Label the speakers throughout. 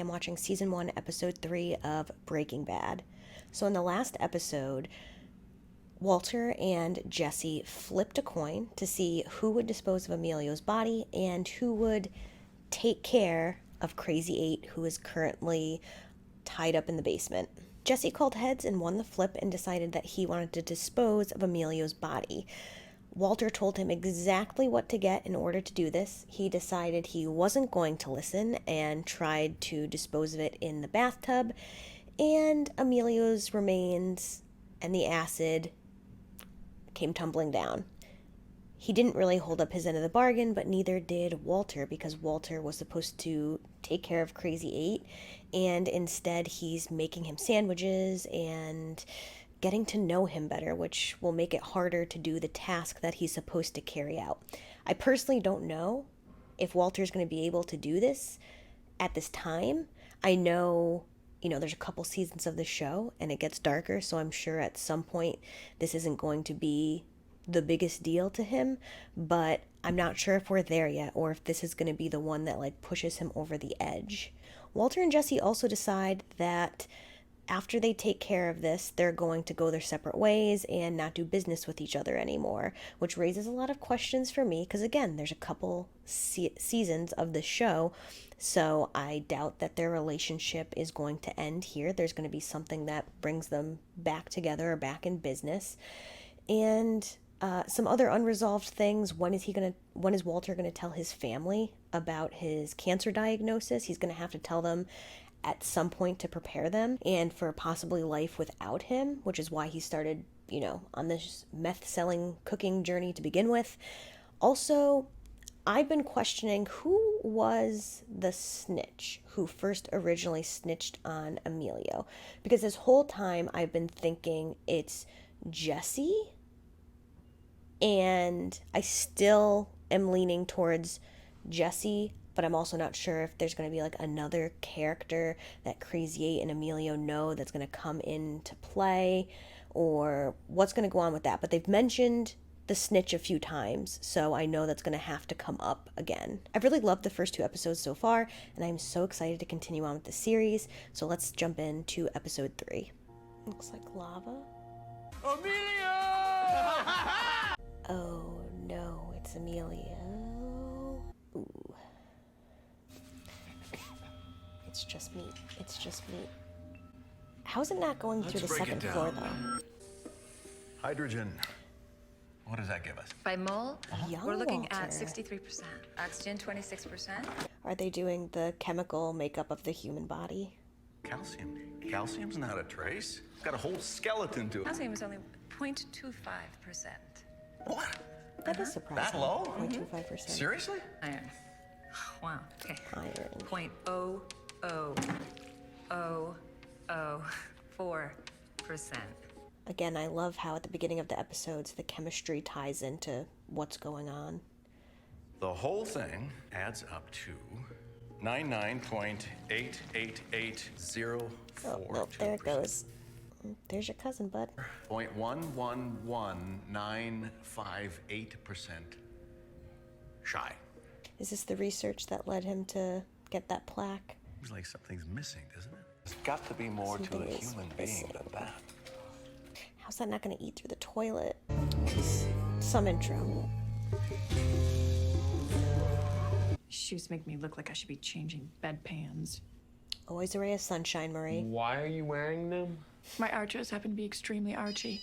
Speaker 1: I'm watching season 1, episode 3 of Breaking Bad. So in the last episode, Walter and Jesse flipped a coin to see who would dispose of Emilio's body and who would take care of Crazy 8, who is currently tied up in the basement. Jesse called heads and won the flip and decided that he wanted to dispose of Emilio's body. Walter told him exactly what to get in order to do this. He decided he wasn't going to listen and tried to dispose of it in the bathtub, and Emilio's remains and the acid came tumbling down. He didn't really hold up his end of the bargain, but neither did Walter, because Walter was supposed to take care of Crazy 8, and instead he's making him sandwiches and getting to know him better, which will make it harder to do the task that he's supposed to carry out. I personally don't know if Walter's going to be able to do this at this time. I know, there's a couple seasons of the show and it gets darker, so I'm sure at some point this isn't going to be the biggest deal to him, but I'm not sure if we're there yet or if this is going to be the one that pushes him over the edge. Walter and Jesse also decide that after they take care of this, they're going to go their separate ways and not do business with each other anymore, which raises a lot of questions for me because, again, there's a couple seasons of the show, so I doubt that their relationship is going to end here. There's going to be something that brings them back together or back in business. And some other unresolved things. When is Walter going to tell his family about his cancer diagnosis? He's going to have to tell them at some point to prepare them and for possibly life without him, which is why he started, on this meth selling cooking journey to begin with. Also, I've been questioning who was the snitch who first originally snitched on Emilio, because this whole time I've been thinking it's Jesse, and I still am leaning towards Jesse, but I'm also not sure if there's going to be another character that Crazy 8 and Emilio know that's going to come into play, or what's going to go on with that. But they've mentioned the snitch a few times, so I know that's going to have to come up again. I've really loved the first 2 episodes so far, and I'm so excited to continue on with the series. So let's jump into episode 3. Looks like lava.
Speaker 2: Emilio!
Speaker 1: Oh no, it's Emilio. Ooh. It's just meat. It's just meat. How's it not going through the second floor, though?
Speaker 2: Hydrogen. What does that give us?
Speaker 3: By mole,
Speaker 1: Young
Speaker 3: we're looking
Speaker 1: Walter.
Speaker 3: at 63%. Oxygen, 26%.
Speaker 1: Are they doing the chemical makeup of the human body?
Speaker 2: Calcium. Calcium's not a trace. It's got a whole skeleton to it.
Speaker 3: Calcium is only 0.25%.
Speaker 2: What?
Speaker 1: That is surprising.
Speaker 2: That low?
Speaker 1: 0.25%.
Speaker 2: Seriously?
Speaker 3: Iron. Wow. Okay.
Speaker 1: Iron.
Speaker 3: 0.00004%.
Speaker 1: Again, I love how at the beginning of the episodes the chemistry ties into what's going on.
Speaker 2: The whole thing adds up to 99.88804.
Speaker 1: Oh, no, there it goes. There's your cousin, bud.
Speaker 2: 0.111958% shy.
Speaker 1: Is this the research that led him to get that plaque?
Speaker 2: Seems like something's missing, doesn't it? There's got to be more to a
Speaker 1: Something is
Speaker 2: human being
Speaker 1: missing.
Speaker 2: than that.
Speaker 1: How's that not going to eat through the toilet? Some intro.
Speaker 4: Shoes make me look like I should be changing bedpans.
Speaker 1: Always a ray of sunshine, Marie.
Speaker 5: Why are you wearing them?
Speaker 4: My archos happen to be extremely archy.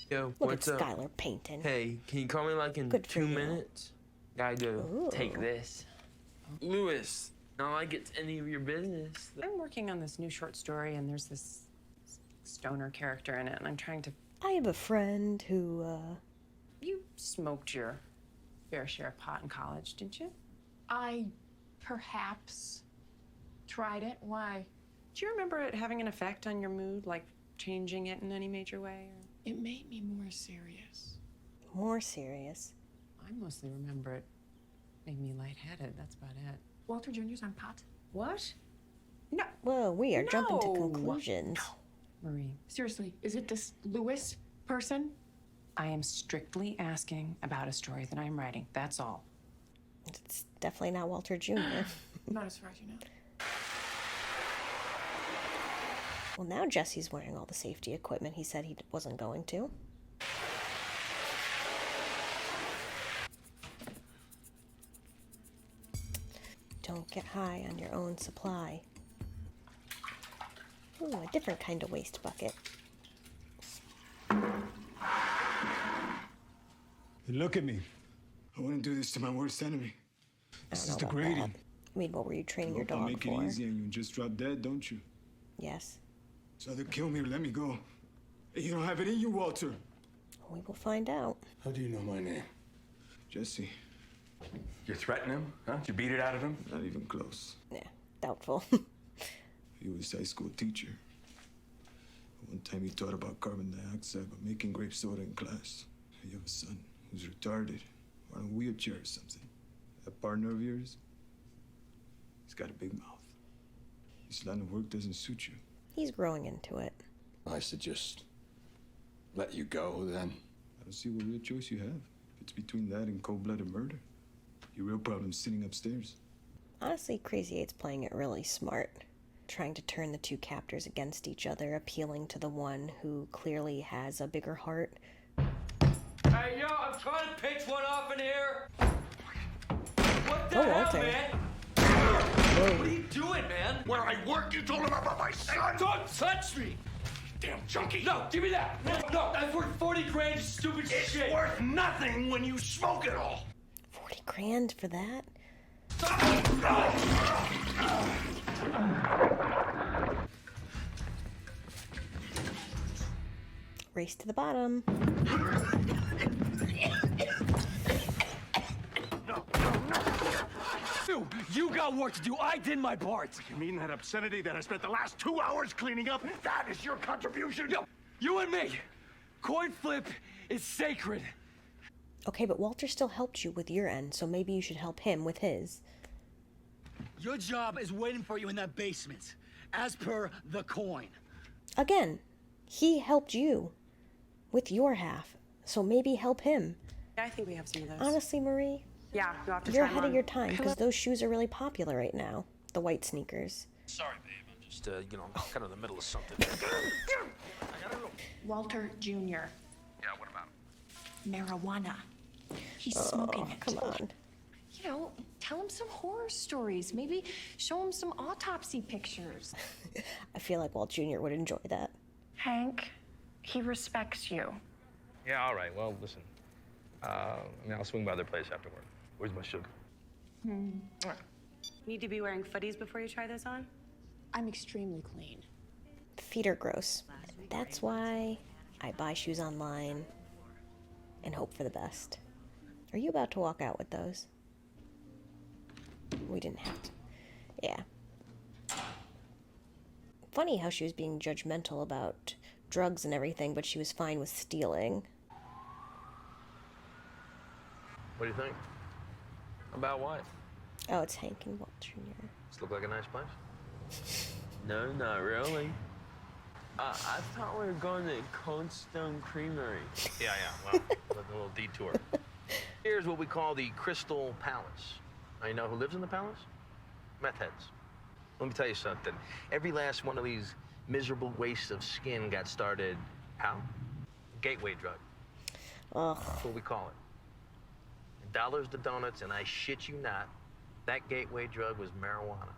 Speaker 5: Yo,
Speaker 1: Look
Speaker 5: what's
Speaker 1: at
Speaker 5: up?
Speaker 1: Skylar painting.
Speaker 5: Hey, can you call me in
Speaker 1: Good for
Speaker 5: 2
Speaker 1: you.
Speaker 5: minutes? Gotta go
Speaker 1: Ooh.
Speaker 5: take this. Lewis, not like it's any of your business.
Speaker 6: I'm working on this new short story, and there's this stoner character in it, and I'm trying to.
Speaker 1: I have a friend who,
Speaker 6: You smoked your fair share of pot in college, didn't you?
Speaker 4: I perhaps tried it. Why?
Speaker 6: Do you remember it having an effect on your mood, like changing it in any major way?
Speaker 4: It made me more serious.
Speaker 1: more serious.
Speaker 6: I mostly remember it made me lightheaded. That's about it.
Speaker 4: Walter Jr.'s on pot.
Speaker 6: What? No,
Speaker 1: Whoa, we are jumping to
Speaker 6: No.
Speaker 1: conclusions.
Speaker 6: Marie.
Speaker 4: Seriously, is it this Lewis person?
Speaker 6: I am strictly asking about a story that I'm writing. That's all.
Speaker 1: It's definitely not Walter Jr.
Speaker 4: Not as far as you know.
Speaker 1: Well, now Jesse's wearing all the safety equipment he said he wasn't going to. Don't get high on your own supply. Ooh, a different kind of waste bucket.
Speaker 7: Look at me. I wouldn't do this to my worst enemy. This is
Speaker 1: about
Speaker 7: degrading.
Speaker 1: that. I mean, what were you training your
Speaker 7: I'll
Speaker 1: dog
Speaker 7: make
Speaker 1: for?
Speaker 7: it easy and you just drop dead, don't you?
Speaker 1: Yes.
Speaker 7: So either kill me or let me go. You don't have it in you, Walter.
Speaker 1: We will find out.
Speaker 7: How do you know my name? Jesse.
Speaker 2: You threaten him? Huh? Did you beat it out of him?
Speaker 7: Not even close.
Speaker 1: Yeah, doubtful.
Speaker 7: He was a high school teacher. One time he taught about carbon dioxide, but making grape soda in class. You have a son who's retarded, or on a wheelchair or something. That partner of yours, he's got a big mouth. This line of work doesn't suit you.
Speaker 1: He's growing into it.
Speaker 8: I suggest let you go then.
Speaker 7: I don't see what real choice you have. If it's between that and cold-blooded murder, your real problem's sitting upstairs.
Speaker 1: Honestly, Crazy Eight's playing it really smart. Trying to turn the two captors against each other, appealing to the one who clearly has a bigger heart.
Speaker 9: Hey, yo, I'm trying to pitch one off in here. What the
Speaker 1: Oh,
Speaker 9: hell,
Speaker 1: Walter.
Speaker 9: man? What are you doing, man?
Speaker 2: Where I work, you told him about my son?
Speaker 9: Don't touch me!
Speaker 2: Damn junkie!
Speaker 9: No, give me that! No, that's worth 40 grand, you stupid
Speaker 2: It's
Speaker 9: shit!
Speaker 2: worth nothing when you smoke it all!
Speaker 1: 40 grand for that? Race to the bottom.
Speaker 9: You got work to do. I did my part.
Speaker 2: You mean that obscenity that I spent the last 2 hours cleaning up? That is your contribution?
Speaker 9: Yo, you and me. Coin flip is sacred.
Speaker 1: Okay, but Walter still helped you with your end, so maybe you should help him with his.
Speaker 10: Your job is waiting for you in that basement, as per the coin.
Speaker 1: Again, he helped you with your half, so maybe help him.
Speaker 6: I think we have some of those.
Speaker 1: Honestly, Marie,
Speaker 6: Yeah, you'll have to
Speaker 1: you're
Speaker 6: try 'em
Speaker 1: ahead of
Speaker 6: on.
Speaker 1: your time because those shoes are really popular right now. The white sneakers.
Speaker 11: Sorry, babe. I'm just, kind of in the middle of something.
Speaker 4: Walter Jr.
Speaker 2: Yeah, what about him?
Speaker 4: Marijuana. He's smoking it.
Speaker 1: Come on.
Speaker 4: You know, tell him some horror stories. Maybe show him some autopsy pictures.
Speaker 1: I feel like Walt Jr. would enjoy that.
Speaker 4: Hank, he respects you.
Speaker 11: Yeah, all right. Well, listen. I'll swing by their place afterward. Where's my sugar?
Speaker 6: Need to be wearing footies before you try this on?
Speaker 4: I'm extremely clean.
Speaker 1: Feet are gross. That's why I buy shoes online and hope for the best. Are you about to walk out with those? We didn't have to. Yeah. Funny how she was being judgmental about drugs and everything, but she was fine with stealing.
Speaker 11: What do you think? About what?
Speaker 1: Oh, it's Hank and Walt Jr.
Speaker 11: Does it look like a nice place? No, not really. I thought we were going to Cold Stone Creamery. Yeah. Well, a little detour. Here's what we call the Crystal Palace. Now, you know who lives in the palace? Meth heads. Let me tell you something. Every last one of these miserable wastes of skin got started, how? Gateway drug.
Speaker 1: Ugh.
Speaker 11: That's what we call it. Dollars to donuts, and I shit you not, that gateway drug was marijuana.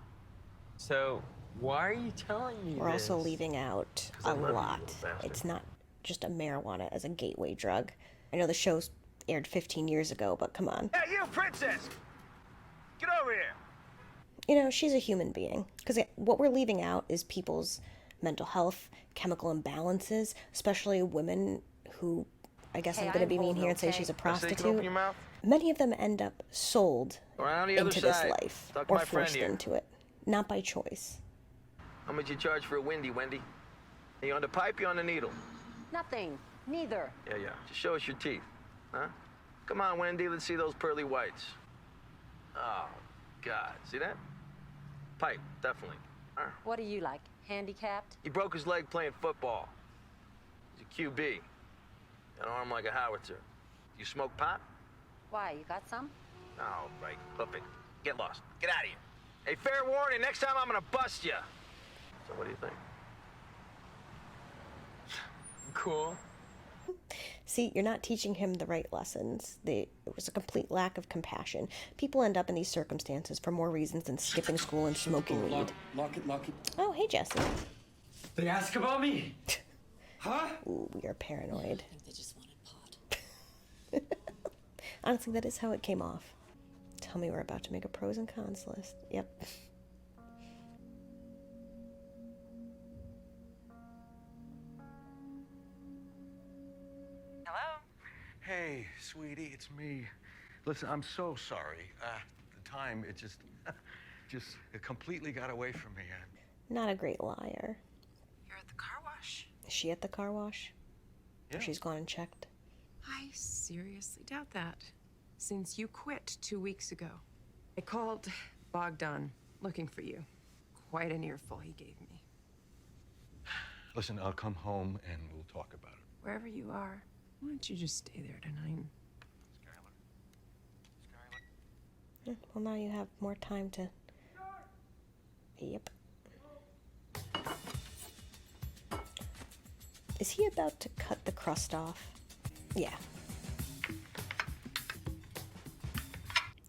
Speaker 5: So, why are you telling me
Speaker 1: We're
Speaker 5: this?
Speaker 1: also leaving out
Speaker 11: 'Cause I
Speaker 1: a
Speaker 11: love you,
Speaker 1: lot.
Speaker 11: little bastard.
Speaker 1: It's not just a marijuana as a gateway drug. I know the show's aired 15 years ago, but come on.
Speaker 9: Hey, you, princess! Get over here!
Speaker 1: You know, she's a human being. Because what we're leaving out is people's mental health, chemical imbalances, especially women who, I guess I'm going to be mean here and say she's a
Speaker 11: So you can open
Speaker 1: prostitute.
Speaker 11: your mouth?
Speaker 1: Many of them end up sold
Speaker 11: Around the other
Speaker 1: into this
Speaker 11: side.
Speaker 1: life
Speaker 11: Talk to
Speaker 1: or
Speaker 11: my friend
Speaker 1: forced
Speaker 11: here.
Speaker 1: into it, not by choice.
Speaker 11: How much you charge for a windy, Wendy? Are you on the pipe, you on the needle?
Speaker 6: Nothing. Neither.
Speaker 11: Yeah. Just show us your teeth, huh? Come on, Wendy, let's see those pearly whites. Oh, God. See that? Pipe, definitely.
Speaker 6: What do you like? Handicapped?
Speaker 11: He broke his leg playing football. He's a QB. Got an arm like a howitzer. You smoke pot?
Speaker 6: Why, you got some?
Speaker 11: Oh, right. Hoof it. Get lost. Get out of here. Hey, fair warning, next time I'm gonna bust you. So what do you think?
Speaker 5: cool.
Speaker 1: See, you're not teaching him the right lessons. It was a complete lack of compassion. People end up in these circumstances for more reasons than skipping school and smoking weed.
Speaker 10: Lock it.
Speaker 1: Oh, hey, Jesse.
Speaker 9: They ask about me. Huh?
Speaker 1: Ooh, we are paranoid. They just wanted pot. Honestly, that is how it came off. Tell me we're about to make a pros and cons list. Yep.
Speaker 3: Hello?
Speaker 2: Hey, sweetie, it's me. Listen, I'm so sorry. The time, it just it completely got away from me.
Speaker 1: Not a great liar.
Speaker 6: You're at the car wash?
Speaker 1: Is she at the car wash?
Speaker 2: Yeah.
Speaker 1: Or she's gone and checked?
Speaker 6: I seriously doubt that. Since you quit 2 weeks ago, I called Bogdan looking for you. Quite an earful he gave me.
Speaker 2: Listen, I'll come home and we'll talk about it.
Speaker 6: Wherever you are, why don't you just stay there tonight?
Speaker 1: Well, now you have more time to... Yep. Is he about to cut the crust off? Yeah.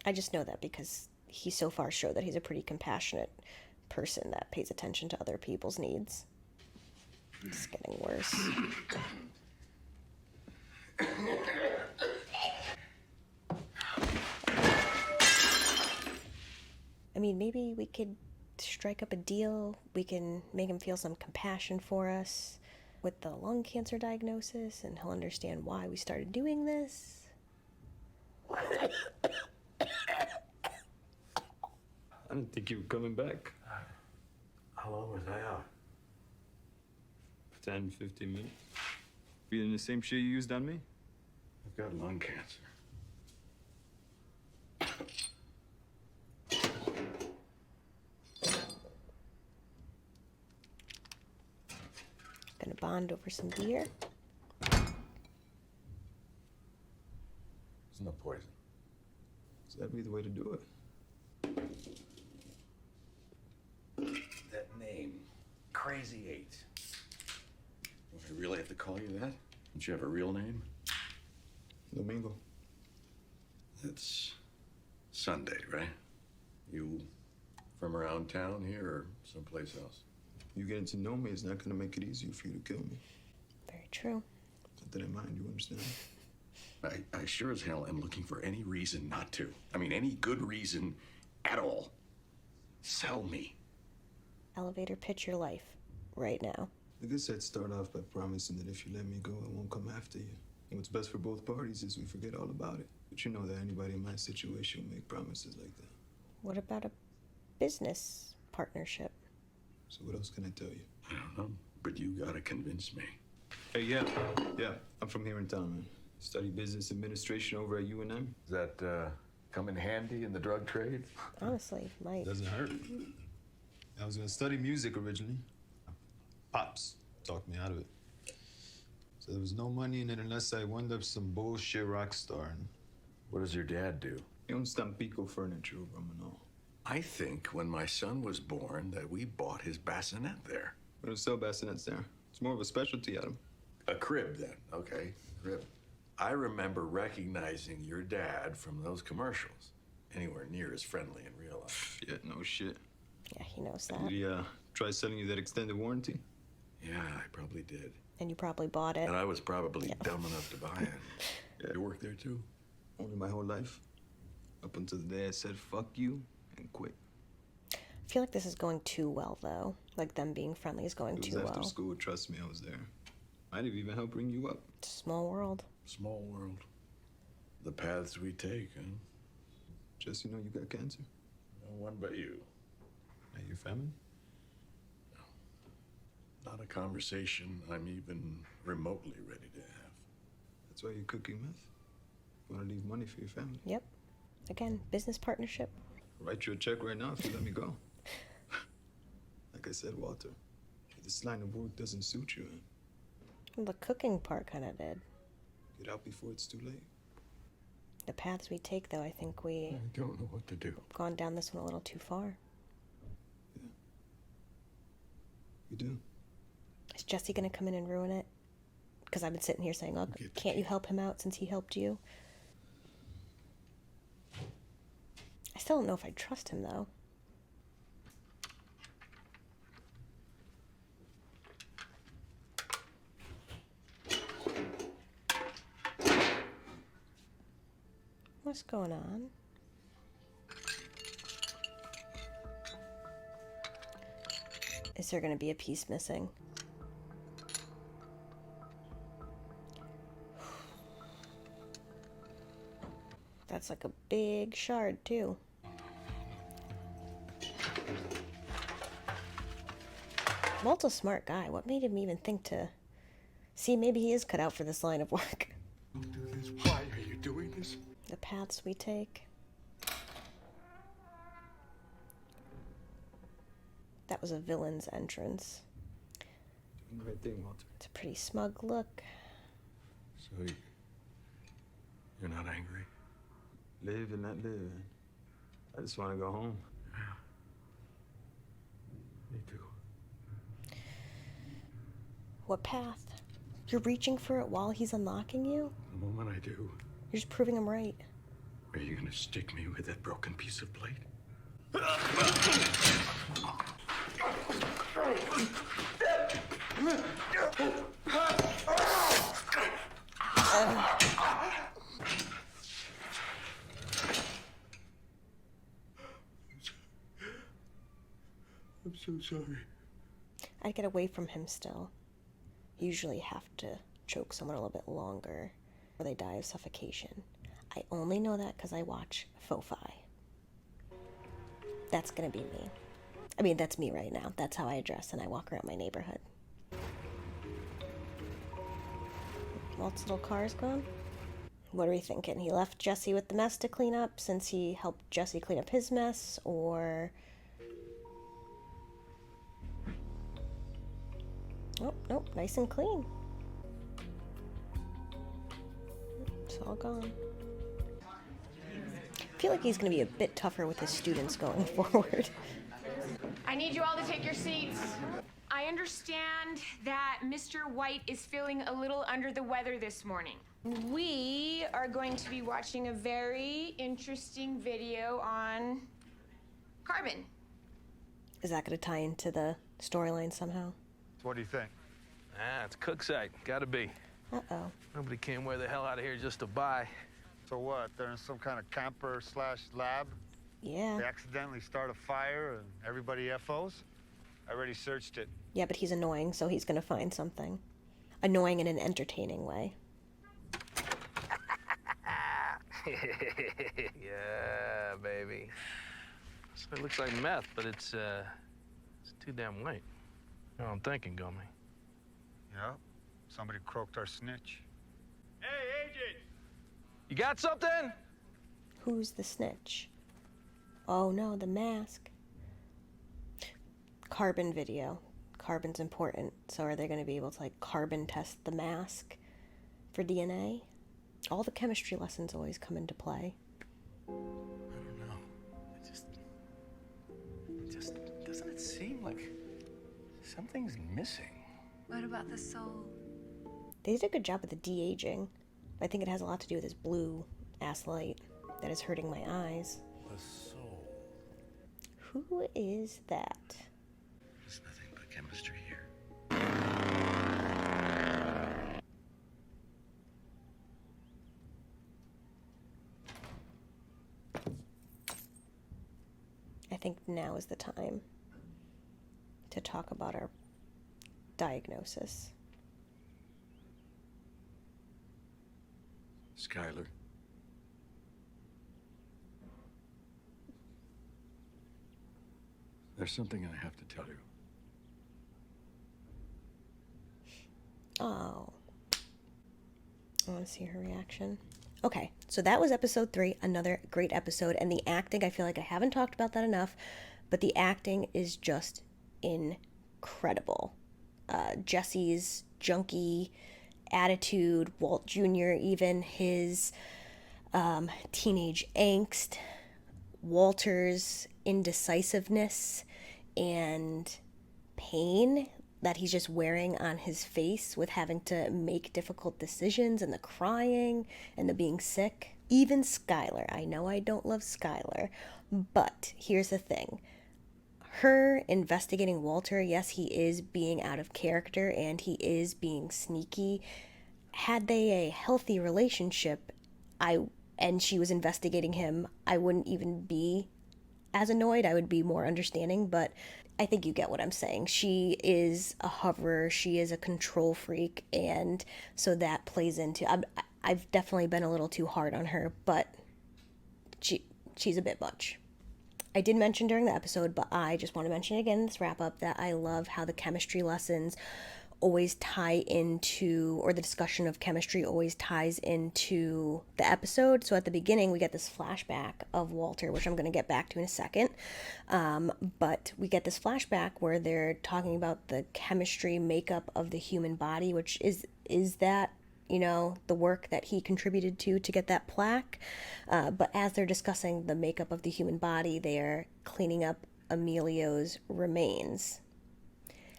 Speaker 1: I just know that because he so far showed that he's a pretty compassionate person that pays attention to other people's needs. It's getting worse. I mean, maybe we could strike up a deal. We can make him feel some compassion for us with the lung cancer diagnosis, and he'll understand why we started doing this.
Speaker 7: I didn't think you were coming back.
Speaker 2: How long was I out?
Speaker 7: 10, 15 minutes. Feeling the same shit you used on me?
Speaker 2: I've got lung cancer.
Speaker 1: Gonna bond over some beer.
Speaker 2: There's no poison.
Speaker 7: So that'd be the way to do it.
Speaker 2: That name, Crazy Eight. Do I really have to call you that? Don't you have a real name?
Speaker 7: Domingo.
Speaker 2: It's Sunday, right? You from around town here or someplace else?
Speaker 7: You getting to know me is not gonna make it easier for you to kill me.
Speaker 1: Very true.
Speaker 7: Not that I mind, you understand?
Speaker 2: I sure as hell am looking for any reason not to. I mean, any good reason at all. Sell me.
Speaker 1: Elevator pitch your life right now.
Speaker 7: I guess I'd start off by promising that if you let me go, I won't come after you. And what's best for both parties is we forget all about it. But you know that anybody in my situation will make promises like that.
Speaker 1: What about a business partnership?
Speaker 7: So what else can I tell you?
Speaker 2: I don't know, but you gotta convince me.
Speaker 7: Hey, yeah, I'm from here in town, man. Study business administration over at UNM.
Speaker 2: Does that come in handy in the drug trade?
Speaker 1: Honestly, might.
Speaker 7: Doesn't hurt. I was gonna study music originally. Pops talked me out of it. So there was no money in it unless I wound up some bullshit rock star. And
Speaker 2: What does your dad do?
Speaker 7: he owns Tampico Furniture over Manal.
Speaker 2: I think when my son was born that we bought his bassinet there.
Speaker 7: We don't sell bassinets there. It's more of a specialty item.
Speaker 2: A crib then, okay, crib. I remember recognizing your dad from those commercials. Anywhere near as friendly in real life.
Speaker 7: Yeah, no shit.
Speaker 1: Yeah, he knows that.
Speaker 7: Did he try selling you that extended warranty?
Speaker 2: Yeah, I probably did.
Speaker 1: And you probably bought it.
Speaker 2: And I was probably dumb enough to buy it. Yeah. You worked there too?
Speaker 7: Only my whole life. Up until the day I said fuck you and quit.
Speaker 1: I feel like this is going too well, though. Like, them being friendly is going
Speaker 7: It was
Speaker 1: too
Speaker 7: after
Speaker 1: well.
Speaker 7: school, trust me, I was there. Might have even helped bring you up.
Speaker 1: It's a small world.
Speaker 2: Small world. The paths we take, huh?
Speaker 7: Just, you know, you got cancer.
Speaker 2: No one but you.
Speaker 7: Are you family?
Speaker 2: Not a conversation I'm even remotely ready to have.
Speaker 7: That's why you're cooking meth. You want to leave money for your family.
Speaker 1: Yep. Again, business partnership.
Speaker 7: Write you a check right now if you let me go. Like I said, Walter, if this line of work doesn't suit you,
Speaker 1: Well, the cooking part kind of did.
Speaker 7: get out before it's too late.
Speaker 1: The paths we take, though, I think we
Speaker 2: I don't know what to do.
Speaker 1: gone down this one a little too far.
Speaker 7: You do.
Speaker 1: Is Jesse gonna come in and ruin it? because I've been sitting here saying, oh, can't you help him out since he helped you? I still don't know if I trust him, though. What's going on? Is there going to be a piece missing? That's like a big shard, too. Walt's a smart guy. What made him even think to... See, maybe he is cut out for this line of work.
Speaker 8: Don't do this. Why are you doing this?
Speaker 1: The paths we take. That was a villain's entrance.
Speaker 7: Doing great thing, Walter.
Speaker 1: It's a pretty smug look.
Speaker 2: So you're not angry?
Speaker 7: Live and not live. I just want to go home.
Speaker 2: Me too.
Speaker 1: What path? You're reaching for it while he's unlocking you?
Speaker 2: The moment I do,
Speaker 1: You're just proving him right.
Speaker 2: are you gonna stick me with that broken piece of plate?
Speaker 8: I'm so sorry.
Speaker 1: I'd get away from him still. You usually have to choke someone a little bit longer or they die of suffocation. I only know that because I watch Fo-Fi. That's gonna be me. I mean, that's me right now. That's how I dress and I walk around my neighborhood. Walt's little car's gone? What are we thinking? He left Jesse with the mess to clean up since he helped Jesse clean up his mess, or... Oh, nope, nice and clean. It's all gone. I feel like he's going to be a bit tougher with his students going forward.
Speaker 12: I need you all to take your seats. I understand that Mr. White is feeling a little under the weather this morning. We are going to be watching a very interesting video on carbon.
Speaker 1: Is that going to tie into the storyline somehow?
Speaker 13: What do you think?
Speaker 9: Ah, it's Cookside. Gotta be.
Speaker 1: Uh-oh.
Speaker 9: Nobody came way the hell out of here just to buy.
Speaker 13: So what? They're in some kind of camper / lab?
Speaker 1: Yeah.
Speaker 13: They accidentally start a fire and everybody FOs? I already searched it.
Speaker 1: Yeah, but he's annoying, so he's going to find something. Annoying in an entertaining way.
Speaker 9: Yeah, baby. So it looks like meth, but it's too damn white. You know what I'm thinking, Gummy?
Speaker 13: Yeah. Somebody croaked our snitch.
Speaker 9: Hey, agent! You got something?
Speaker 1: Who's the snitch? Oh no, the mask. Carbon video. Carbon's important. So are they going to be able to like carbon test the mask for DNA? All the chemistry lessons always come into play.
Speaker 2: I don't know. It just doesn't it seem like something's missing?
Speaker 3: What about the soul?
Speaker 1: They did a good job with the de-aging. I think it has a lot to do with this blue ass light that is hurting my eyes.
Speaker 2: The soul.
Speaker 1: Who is that?
Speaker 2: There's nothing but chemistry here.
Speaker 1: I think now is the time to talk about our diagnosis.
Speaker 2: Skylar. There's something I have to tell you.
Speaker 1: Oh. I want to see her reaction. Okay, so that was episode 3, another great episode. And the acting, I feel like I haven't talked about that enough, but the acting is just incredible. Jesse's junky attitude, Walt Jr., even his teenage angst, Walter's indecisiveness and pain. that he's just wearing on his face with having to make difficult decisions and the crying and the being sick. Even Skylar, I know I don't love Skylar, but here's the thing. Her investigating Walter, yes, he is being out of character and he is being sneaky. Had they a healthy relationship, and she was investigating him, I wouldn't even be as annoyed. I would be more understanding, but I think you get what I'm saying. She is a hoverer, she is a control freak, and so that plays into... I've definitely been a little too hard on her, but she's a bit much. I did mention during the episode, but I just want to mention again in this wrap-up that I love how the chemistry lessons always tie into, or the discussion of chemistry always ties into the episode. So at the beginning, we get this flashback of Walter, which I'm going to get back to in a second. But we get this flashback where they're talking about the chemistry makeup of the human body, which is that, you know, the work that he contributed to get that plaque. But as they're discussing the makeup of the human body, they're cleaning up Emilio's remains.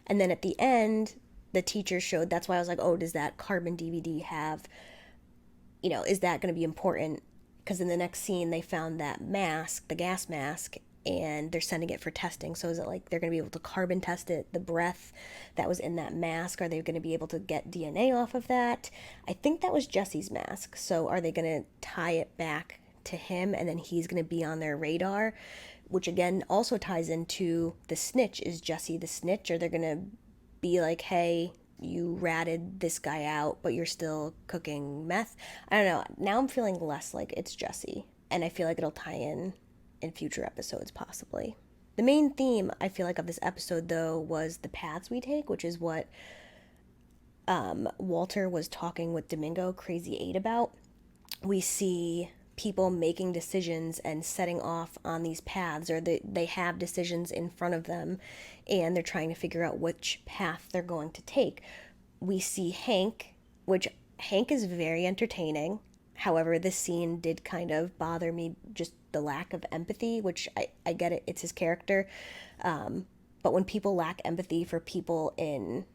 Speaker 1: And then at the end, the teacher showed, that's why I was like, oh, does that carbon DVD have, you know, is that going to be important? Because in the next scene, they found that mask, the gas mask, and they're sending it for testing. So is it like they're going to be able to carbon test it, the breath that was in that mask? Are they going to be able to get DNA off of that? I think that was Jesse's mask. So are they going to tie it back to him and then he's going to be on their radar? Which again also ties into the snitch. Is Jesse the snitch? Or they're going to be like, hey, you ratted this guy out, but you're still cooking meth? I don't know. Now I'm feeling less like it's Jesse. And I feel like it'll tie in future episodes, possibly. The main theme, I feel like, of this episode, though, was the paths we take, which is what Walter was talking with Domingo, Crazy 8, about. We see people making decisions and setting off on these paths, or they have decisions in front of them, and they're trying to figure out which path they're going to take. We see Hank, which Hank is very entertaining. However, this scene did kind of bother me, just the lack of empathy, which I get it, it's his character. But when people lack empathy for people in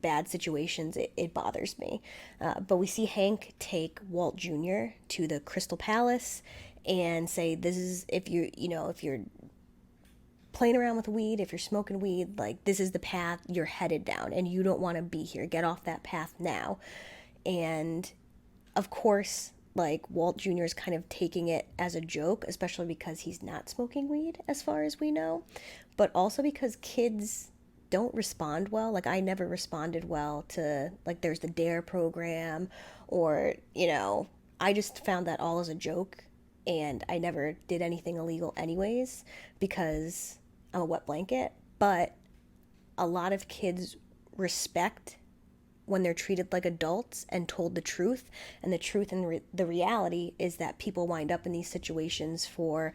Speaker 1: bad situations, it bothers me. But we see Hank take Walt Jr. to the Crystal Palace and say, this is, if you're playing around with weed, if you're smoking weed, like, this is the path you're headed down and you don't want to be here. Get off that path now. And of course, like, Walt Jr. is kind of taking it as a joke, especially because he's not smoking weed, as far as we know, but also because kids don't respond well. Like, I never responded well to, like, there's the DARE program, or, you know, I just found that all as a joke, and I never did anything illegal anyways, because I'm a wet blanket. But a lot of kids respect when they're treated like adults and told the truth, and the truth and the reality is that people wind up in these situations for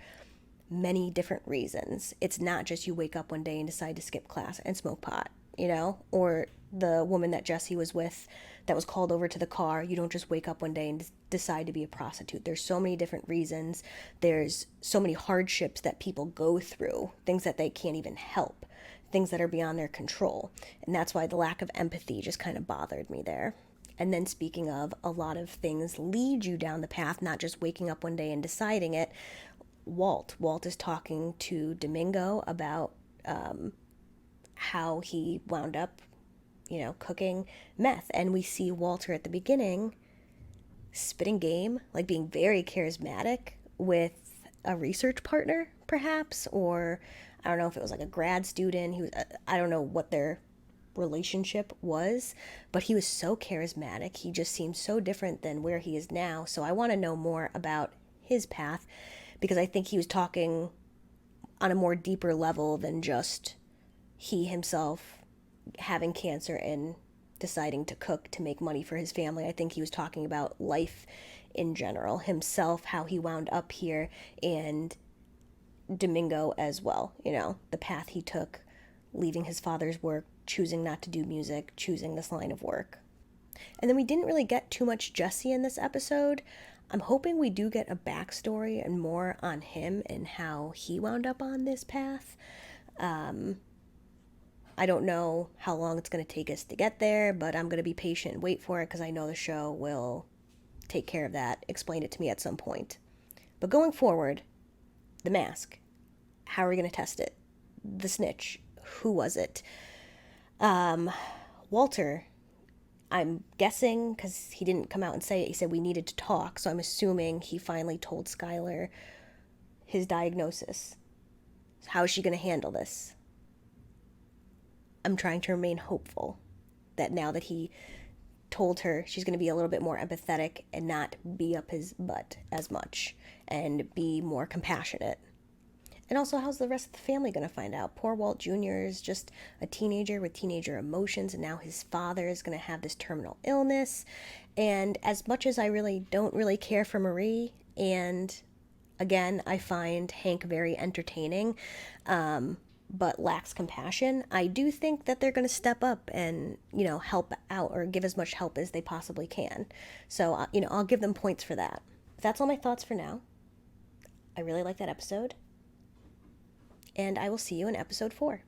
Speaker 1: many different reasons. It's not just you wake up one day and decide to skip class and smoke pot, you know, or the woman that Jesse was with that was called over to the car. You don't just wake up one day and decide to be a prostitute. There's so many different reasons. There's so many hardships that people go through, things that they can't even help, things that are beyond their control. And that's why the lack of empathy just kind of bothered me there. And then speaking of, a lot of things lead you down the path, not just waking up one day and deciding it. Walt is talking to Domingo about how he wound up, you know, cooking meth. And we see Walter at the beginning spitting game, like being very charismatic with a research partner, perhaps, or I don't know if it was like a grad student. He was, I don't know what their relationship was, but he was so charismatic. He just seemed so different than where he is now. So I want to know more about his path, because I think he was talking on a more deeper level than just he himself having cancer and deciding to cook to make money for his family. I think he was talking about life in general, himself, how he wound up here, and Domingo as well, you know, the path he took, leaving his father's work, choosing not to do music, choosing this line of work. And then we didn't really get too much Jesse in this episode. I'm hoping we do get a backstory and more on him and how he wound up on this path. I don't know how long it's going to take us to get there, but I'm going to be patient and wait for it because I know the show will take care of that, explain it to me at some point. But going forward, the mask. How are we going to test it? The snitch. Who was it? Walter, I'm guessing, because he didn't come out and say it, he said we needed to talk, so I'm assuming he finally told Skylar his diagnosis. How is she going to handle this? I'm trying to remain hopeful that now that he told her, she's going to be a little bit more empathetic and not be up his butt as much and be more compassionate. And also, how's the rest of the family going to find out? Poor Walt Jr. is just a teenager with teenager emotions, and now his father is going to have this terminal illness. And as much as I really don't really care for Marie, and again, I find Hank very entertaining, but lacks compassion, I do think that they're going to step up and, help out or give as much help as they possibly can. So, I'll give them points for that. That's all my thoughts for now. I really like that episode. And I will see you in episode 4.